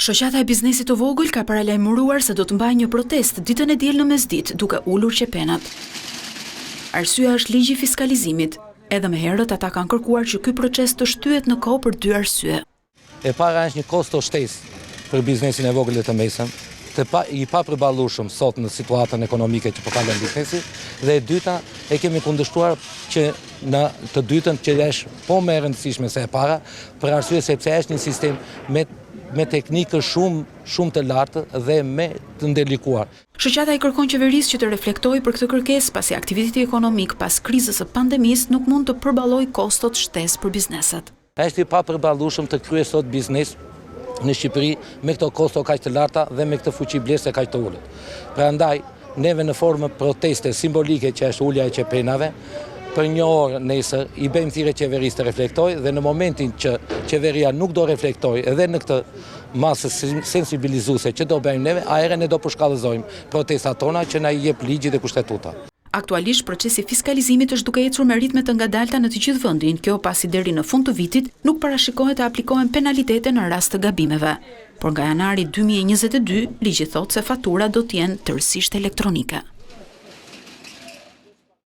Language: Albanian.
Shoqata e biznesit të vogël ka paralajmëruar se do të mbajë një protestë ditën e diel në mesditë duke ulur qepenat. Arsyeja është ligji i fiskalizimit. Edhe më herët ata kanë kërkuar që ky proces të shtyhet në kohë për 2 arsye. E para është një kosto shtesë për biznesin e vogël dhe të mesëm, i papërballueshëm sot në situatën ekonomike që po kalon biznesi, dhe e dyta e kemi kundërshtuar që në të dytën që është po më e rëndësishme se e para, për arsye sepse është një sistem me teknikë shumë të lartë dhe me të ndërlikuar. Shoqata i kërkon qeverisë që të reflektojë për këtë kërkesë pasi aktiviteti ekonomik pas krizës së pandemisë nuk mund të përballojë kostot shtesë për bizneset. Është i papërballueshëm të kryej sot biznes në Shqipëri me këto kosto kaq të larta dhe me këtë fuqi blerëse kaq të ulët. Prandaj, neve në formë proteste simbolike që është ulja e qepenave, për një orë nesër i bëjmë thirrje qeverisë të reflektojë dhe në momentin që qeveria nuk do reflektojë edhe në këtë masë sensibilizuese që do bëjmë neve, atëherë ne do përshkallëzojmë protestat tona që na i jep ligji dhe kushtetuta. Aktualisht procesi i fiskalizimit është duke ecur me ritme të ngadalta në të gjithë vendin, kjo pasi deri në fund të vitit nuk parashikohet të aplikohen penalitete në rast të gabimeve. Por nga janari 2022, ligji thotë se fatura do të jenë tërësisht elektronike.